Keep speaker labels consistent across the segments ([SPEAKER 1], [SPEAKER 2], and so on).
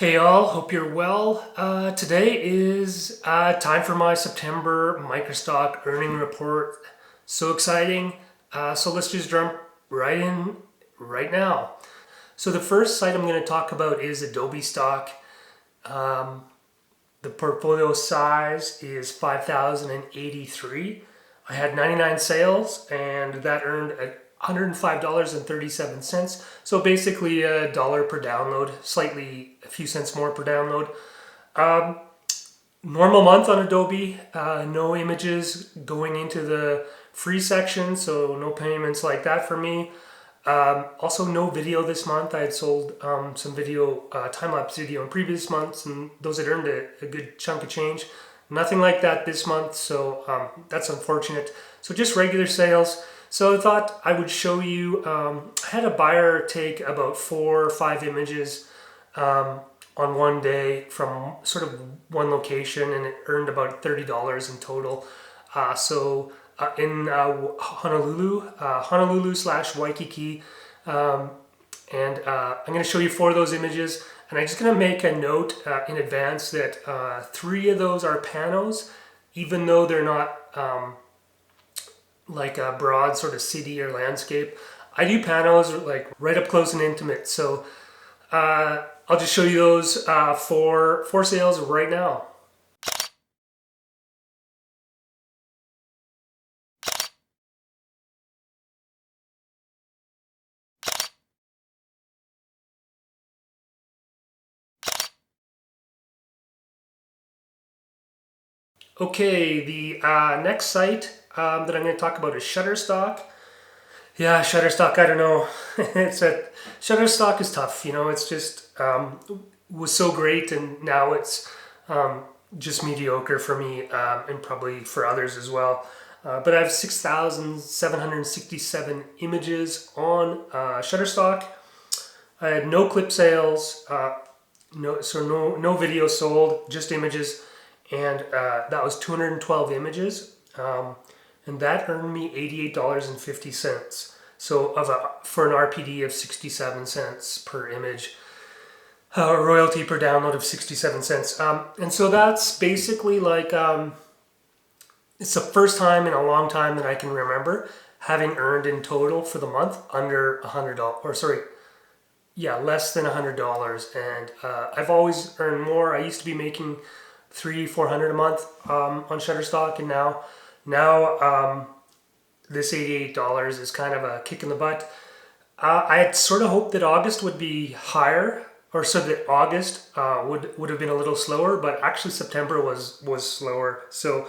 [SPEAKER 1] Hey all, hope you're well. Today is time for my September Microstock earning report. So exciting. So let's just jump right in right now. So the first site I'm going to talk about is adobestock. The portfolio size is 5,083. I had 99 sales and that earned $105.37. So basically a dollar per download, slightly a few cents more per download. Normal month on Adobe, no images going into the free section, so no payments like that for me. Also no video this month. I had sold some video, time-lapse video in previous months, and those had earned a good chunk of change. Nothing like that this month, so that's unfortunate. So just regular sales. So I thought I would show you, I had a buyer take about 4 or 5 images on one day from sort of one location, and it earned about $30 in total. In Honolulu / Waikiki, and I'm going to show you 4 of those images, and I'm just going to make a note in advance that 3 of those are panos, even though they're not like a broad sort of city or landscape. I do panos like right up close and intimate, so I'll just show you those for sales right now. Okay, the next site that I'm going to talk about is Shutterstock. Yeah, Shutterstock, I don't know. Shutterstock is tough, you know, it's just was so great, and now it's just mediocre for me, and probably for others as well. But I have 6,767 images on Shutterstock. I had no clip sales, no video sold, just images, and that was 212 images, and that earned me $88.50. So for an RPD of 67 cents per image, royalty per download of 67 cents, and so that's basically like it's the first time in a long time that I can remember having earned in total for the month under $100, or sorry, yeah, less than $100. And I've always earned more. I used to be making $300-400 a month on Shutterstock, and now this $88 is kind of a kick in the butt. I had sort of hoped that August would be higher, or so that August would have been a little slower, but actually September was slower. So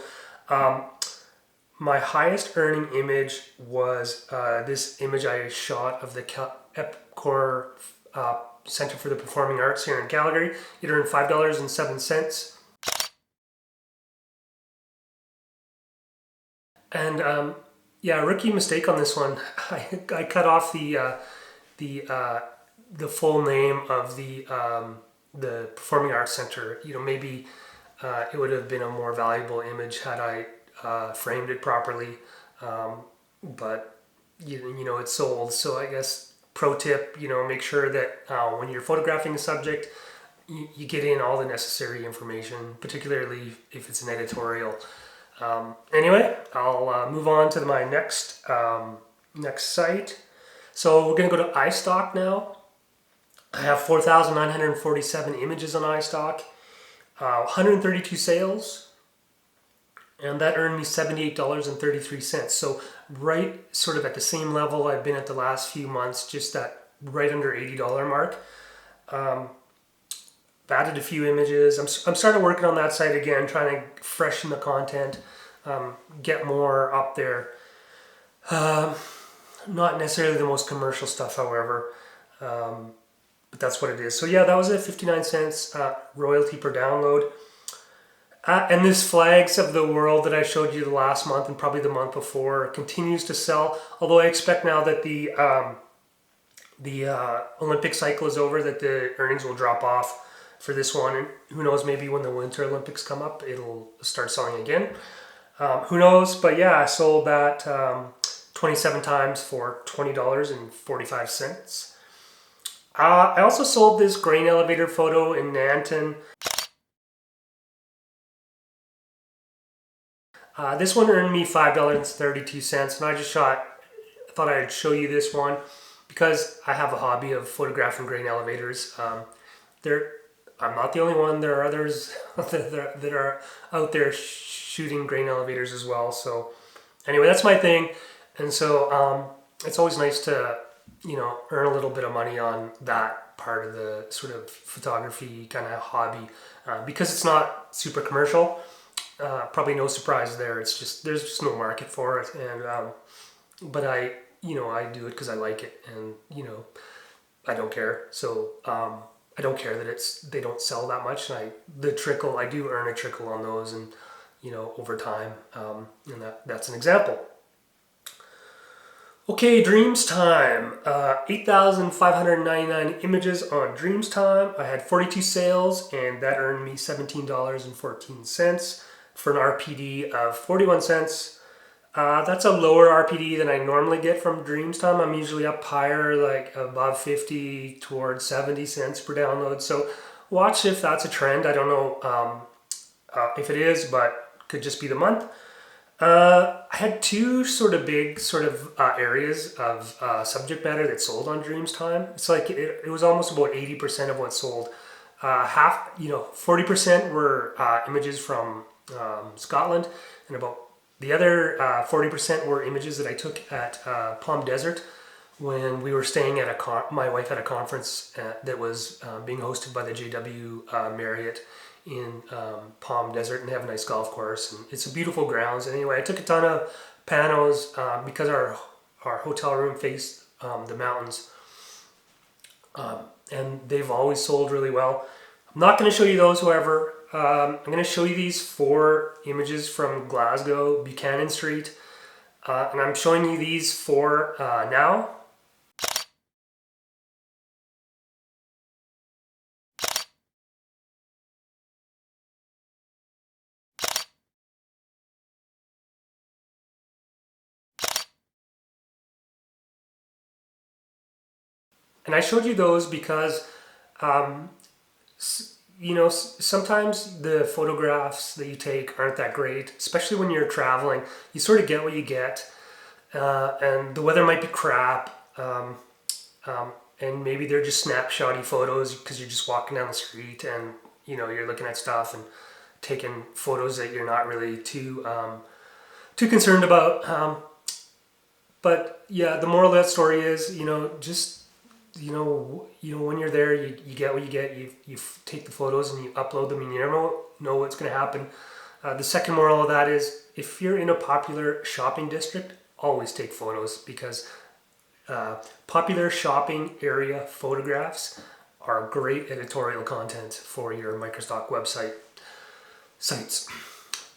[SPEAKER 1] my highest earning image was this image I shot of the Epcor Center for the Performing Arts here in Calgary. It earned $5.07. And yeah, rookie mistake on this one. I cut off the full name of the Performing Arts Center. You know, maybe it would have been a more valuable image had I framed it properly. But you know, it's sold. So I guess pro tip, you know, make sure that when you're photographing a subject, you get in all the necessary information, particularly if it's an editorial. Anyway, I'll move on to my next site. So we're going to go to iStock now. I have 4,947 images on iStock, 132 sales, and that earned me $78.33. So right sort of at the same level I've been at the last few months, just that right under $80 mark. Added a few images. I'm starting working on that site again, trying to freshen the content, get more up there. Not necessarily the most commercial stuff, however, but that's what it is. So yeah, that was at 59 cents royalty per download. And this Flags of the World that I showed you the last month and probably the month before continues to sell, although I expect now that the Olympic cycle is over that the earnings will drop off for this one, and who knows, maybe when the Winter Olympics come up it'll start selling again. Who knows, but yeah, I sold that 27 times for $20.45. I also sold this grain elevator photo in Nanton. This one earned me $5.32, and I thought I'd show you this one because I have a hobby of photographing grain elevators. There, I'm not the only one. There are others that are out there shooting grain elevators as well. So anyway, that's my thing, and so it's always nice to earn a little bit of money on that part of the sort of photography kind of hobby because it's not super commercial. Probably no surprise there. It's just there's just no market for it, and but I do it because I like it, and I don't care. So I don't care that they don't sell that much. And I do earn a trickle on those, and over time, and that's an example. Okay, Dreams Time. 8,599 images on Dreams Time. I had 42 sales, and that earned me $17.14 for an RPD of 41 cents. That's a lower RPD than I normally get from Dreams Time. I'm usually up higher, like above 50 towards 70 cents per download. So watch if that's a trend. I don't know if it is, but could just be the month. I had two sort of big areas of subject matter that sold on Dreams Time. It's like it was almost about 80% of what sold. 40% were images from Scotland, and about the other 40% were images that I took at Palm Desert when we were staying at my wife had a conference that was being hosted by the JW Marriott in Palm Desert, and they have a nice golf course, and it's a beautiful grounds. And anyway, I took a ton of panos because our hotel room faced the mountains, and they've always sold really well. I'm not going to show you those, however. I'm going to show you these 4 images from Glasgow, Buchanan Street, and I'm showing you these 4 now. And I showed you those because sometimes the photographs that you take aren't that great, especially when you're traveling. You sort of get what you get, and the weather might be crap, and maybe they're just snapshotty photos because you're just walking down the street and you're looking at stuff and taking photos that you're not really too concerned about. But yeah, the moral of that story is, just when you're there, you get what you get. You take the photos and you upload them, and you never know what's going to happen. The second moral of that is, if you're in a popular shopping district, always take photos, because popular shopping area photographs are great editorial content for your Microstock website sites.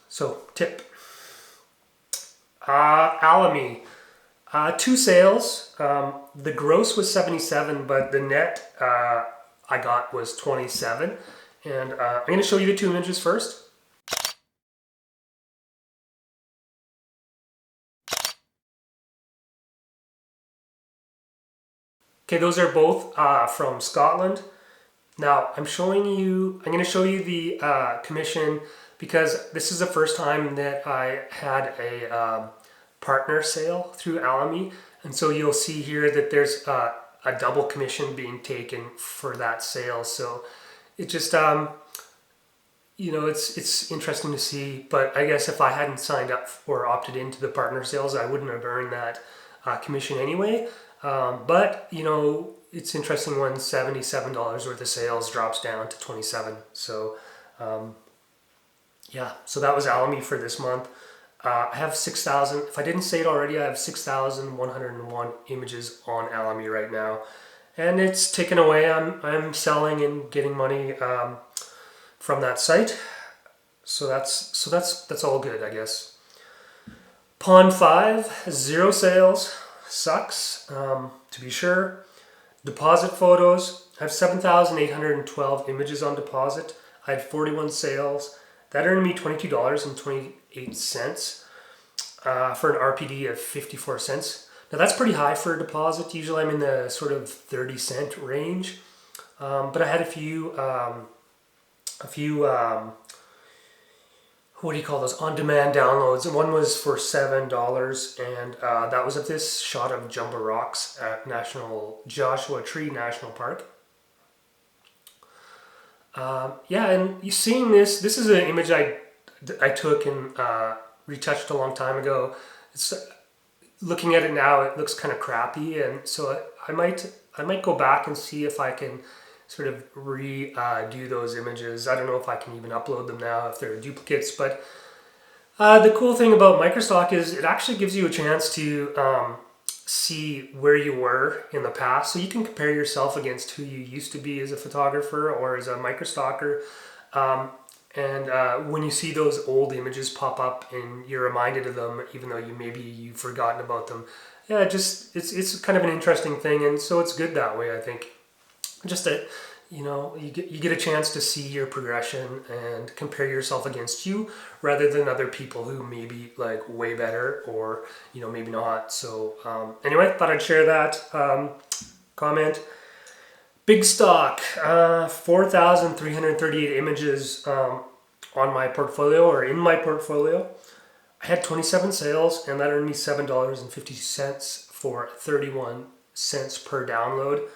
[SPEAKER 1] So, tip. Alamy. 2 sales. The gross was 77, but the net I got was 27. And I'm going to show you the 2 images first. Okay, those are both from Scotland. Now I'm going to show you the commission, because this is the first time that I had a partner sale through Alamy, and so you'll see here that there's a double commission being taken for that sale. So it just it's interesting to see. But I guess if I hadn't signed up or opted into the partner sales, I wouldn't have earned that commission anyway. But it's interesting when $77 worth of sales drops down to 27. So yeah, so that was Alamy for this month. I have 6,000, if I didn't say it already, I have 6,101 images on Alamy right now. And it's ticking away. I'm selling and getting money from that site. So that's all good, I guess. Pond 5, 0 sales. Sucks, to be sure. Deposit photos. I have 7,812 images on deposit. I had 41 sales. That earned me $22.28 for an RPD of 54 cents. Now that's pretty high for a deposit. Usually I'm in the sort of 30-cent range. But I had a few what do you call those, on-demand downloads, and one was for $7, and that was of this shot of jumbo rocks at Joshua Tree National Park. Yeah, and you seeing this is an image I took and retouched a long time ago. It's looking at it now, it looks kind of crappy, and so I might go back and see if I can sort of redo those images. I don't know if I can even upload them now if they're duplicates, but the cool thing about Microstock is it actually gives you a chance to see where you were in the past, so you can compare yourself against who you used to be as a photographer or as a Microstocker. And when you see those old images pop up and you're reminded of them, even though you've forgotten about them, yeah, it's kind of an interesting thing, and so it's good that way, I think. Just that, you get a chance to see your progression and compare yourself against you rather than other people who may be like way better or maybe not. So anyway, thought I'd share that comment. Big stock, 4,338 images on my portfolio or in my portfolio. I had 27 sales, and that earned me $7.50 for 31 cents per download.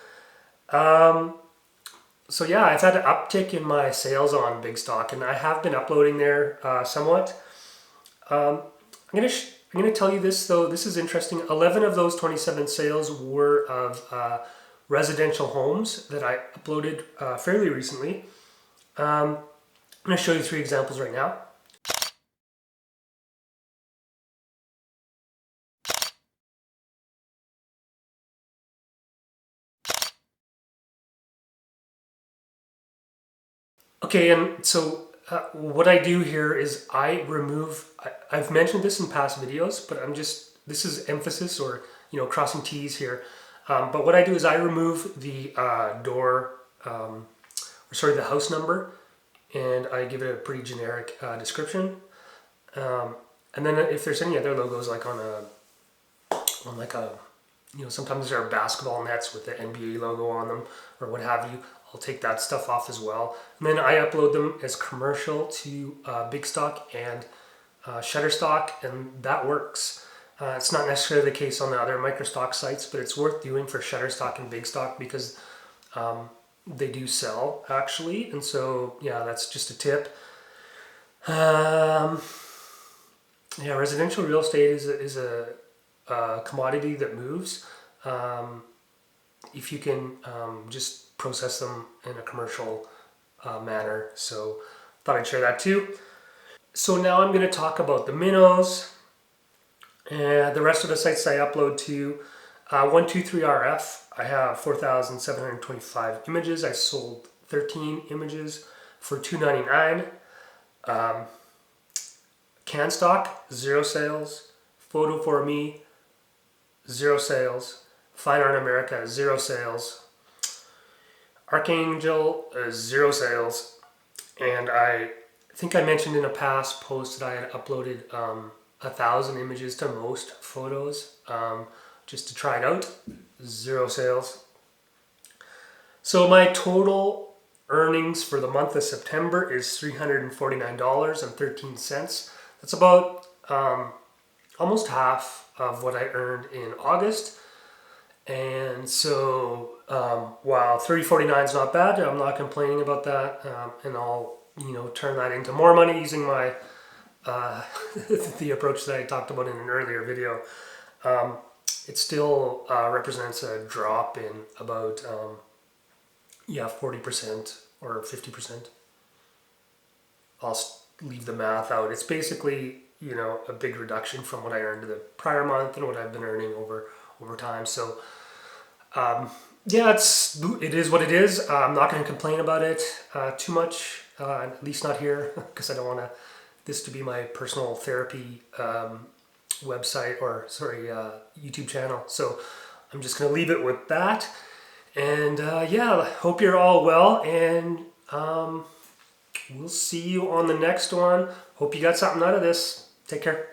[SPEAKER 1] So yeah, I've had an uptick in my sales on Big Stock, and I have been uploading there somewhat. I'm gonna tell you this though. This is interesting. 11 of those 27 sales were of residential homes that I uploaded fairly recently. I'm gonna show you 3 examples right now. Okay, and so what I do here is I've mentioned this in past videos, but this is emphasis or, crossing T's here. But what I do is I remove the the house number, and I give it a pretty generic description. And then if there's any other logos like sometimes there are basketball nets with the NBA logo on them or what have you, I'll take that stuff off as well. And then I upload them as commercial to Big Stock and Shutterstock, and that works. It's not necessarily the case on the other Microstock sites, but it's worth doing for Shutterstock and Big Stock because they do sell actually. And so yeah, that's just a tip. Yeah, residential real estate is a commodity that moves. If you can just process them in a commercial manner. So thought I'd share that too. So now I'm going to talk about the minnows and the rest of the sites I upload to. 123RF, I have 4,725 images. I sold 13 images for $2.99. CanStock, 0 sales. Photo for Me, 0 sales. Fine Art America, 0 sales. Archangel, 0 sales. And I think I mentioned in a past post that I had uploaded 1,000 images to most photos just to try it out. 0 sales. So my total earnings for the month of September is $349.13. That's about almost half of what I earned in August. And so while $349 is not bad, I'm not complaining about that, and I'll turn that into more money using my the approach that I talked about in an earlier video. It still represents a drop in about 40% or 50%. I'll leave the math out. It's basically a big reduction from what I earned the prior month and what I've been earning over time. So yeah, it is what it is. I'm not going to complain about it too much, at least not here, because I don't want this to be my personal therapy website or YouTube channel. So I'm just going to leave it with that. And yeah, hope you're all well, and we'll see you on the next one. Hope you got something out of this. Take care.